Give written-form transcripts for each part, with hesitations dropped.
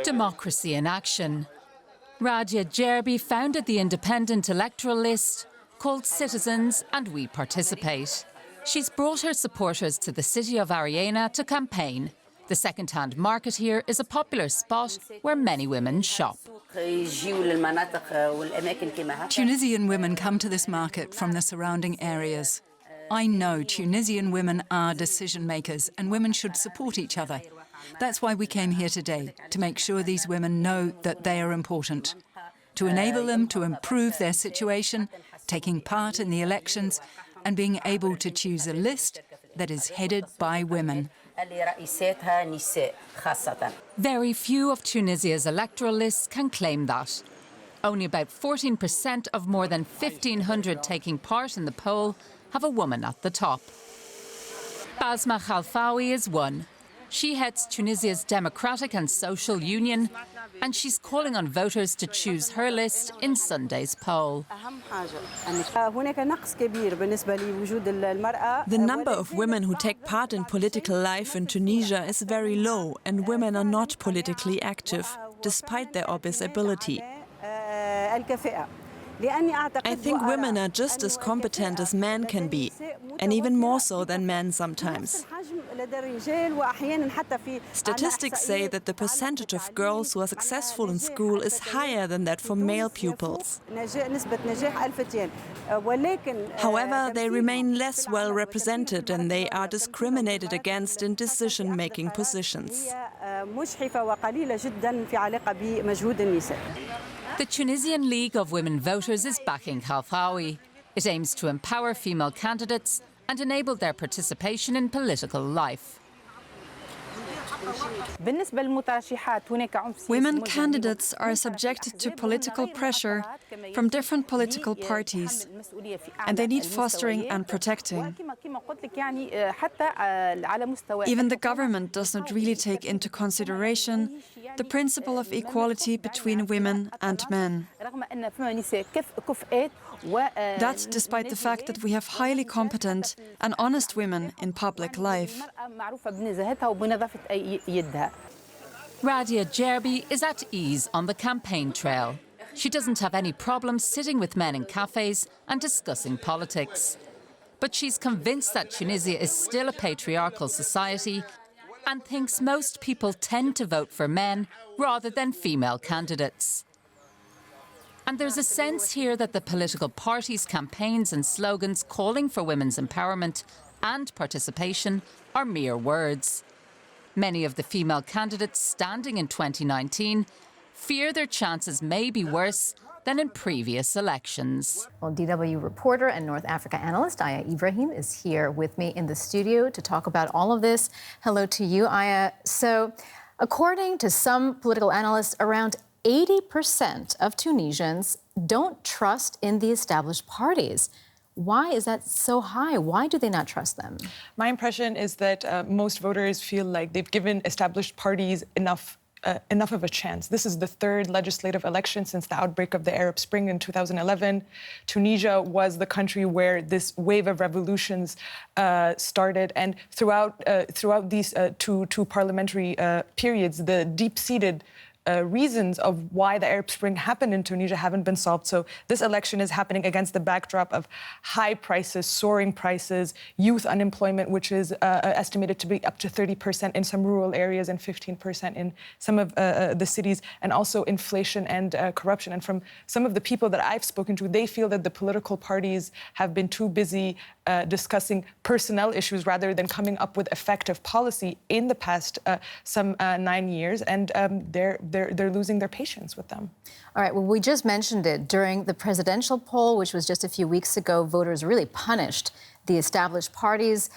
Democracy in action. Radia Jerbi founded the independent electoral list called Citizens and We Participate. She's brought her supporters to the city of Ariana to campaign. The second-hand market here is a popular spot where many women shop. Tunisian women come to this market from the surrounding areas. I know Tunisian women are decision makers and women should support each other. That's why we came here today, to make sure these women know that they are important, to enable them to improve their situation, taking part in the elections and being able to choose a list that is headed by women. Very few of Tunisia's electoral lists can claim that. Only about 14% of more than 1,500 taking part in the poll have a woman at the top. Besma Khalfaoui is one. She heads Tunisia's Democratic and Social Union, and she's calling on voters to choose her list in Sunday's poll. The number of women who take part in political life in Tunisia is very low, and women are not politically active, despite their obvious ability. I think women are just as competent as men can be, and even more so than men sometimes. Statistics say that the percentage of girls who are successful in school is higher than that for male pupils. However, they remain less well represented and they are discriminated against in decision-making positions. The Tunisian League of Women Voters is backing Khalfaoui. It aims to empower female candidates and enable their participation in political life. Women candidates are subjected to political pressure from different political parties, and they need fostering and protecting. Even the government does not really take into consideration the principle of equality between women and men. That despite the fact that we have highly competent and honest women in public life. Radia Jerbi is at ease on the campaign trail. She doesn't have any problem sitting with men in cafes and discussing politics. But she's convinced that Tunisia is still a patriarchal society and thinks most people tend to vote for men rather than female candidates. And there's a sense here that the political parties' campaigns and slogans calling for women's empowerment and participation are mere words. Many of the female candidates standing in 2019 fear their chances may be worse than in previous elections. Well, DW reporter and North Africa analyst Aya Ibrahim is here with me in the studio to talk about all of this. Hello to you, Aya. So, according to some political analysts, around 80% of Tunisians don't trust in the established parties. Why is that so high? Why do they not trust them? My impression is that most voters feel like they've given established parties enough of a chance. This is the third legislative election since the outbreak of the Arab Spring in 2011. Tunisia was the country where this wave of revolutions started, and throughout these two parliamentary periods, the deep-seated reasons of why the Arab Spring happened in Tunisia haven't been solved. So this election is happening against the backdrop of high prices, soaring prices, youth unemployment, which is estimated to be up to 30% in some rural areas and 15% in some of the cities, and also inflation and corruption. And from some of the people that I've spoken to, they feel that the political parties have been too busy discussing personnel issues rather than coming up with effective policy in the past some 9 years, and they're losing their patience with them. All right, well, we just mentioned it. During the presidential poll, which was just a few weeks ago, voters really punished the established parties.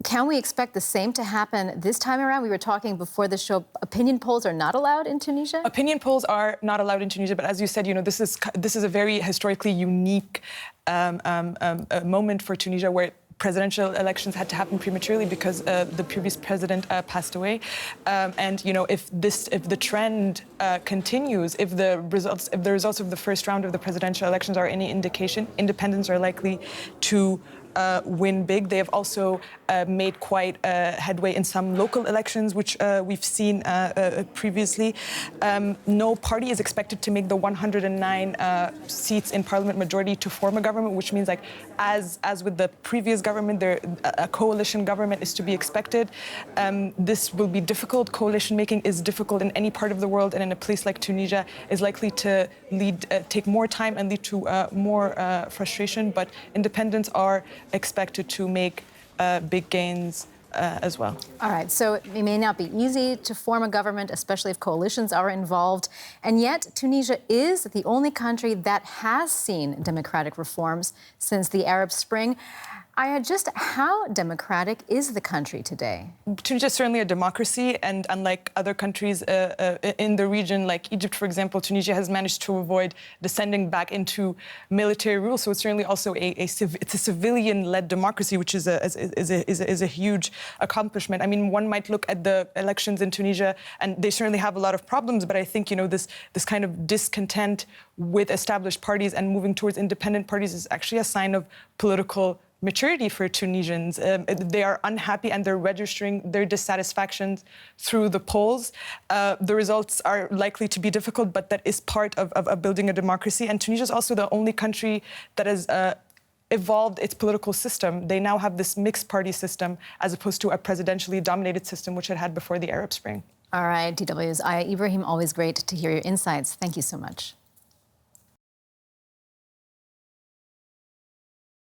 Can we expect the same to happen this time around? We were talking before the show, opinion polls are not allowed in Tunisia? Opinion polls are not allowed in Tunisia, but as you said, this is a very historically unique moment for Tunisia, where presidential elections had to happen prematurely because the previous president passed away. And if the trend continues, if the results of the first round of the presidential elections are any indication, independents are likely to win big. They have also made quite headway in some local elections, which we've seen previously. No party is expected to make the 109 seats in parliament majority to form a government, which means, like, as with the previous government, a coalition government is to be expected. This will be difficult. Coalition making is difficult in any part of the world, and in a place like Tunisia is likely to take more time and lead to more frustration. But independents are expected to make big gains as well. All right, so it may not be easy to form a government, especially if coalitions are involved. And yet, Tunisia is the only country that has seen democratic reforms since the Arab Spring. Aya, just how democratic is the country today? Tunisia is certainly a democracy, and unlike other countries in the region, like Egypt, for example, Tunisia has managed to avoid descending back into military rule. So it's certainly also it's a civilian-led democracy, which is a huge accomplishment. I mean, one might look at the elections in Tunisia, and they certainly have a lot of problems. But I think, this kind of discontent with established parties and moving towards independent parties is actually a sign of political maturity for Tunisians. They are unhappy and they're registering their dissatisfactions through the polls. The results are likely to be difficult, but that is part of building a democracy. And Tunisia is also the only country that has evolved its political system. They now have this mixed party system as opposed to a presidentially dominated system, which it had before the Arab Spring. All right, DW's Aya Ibrahim, always great to hear your insights. Thank you so much.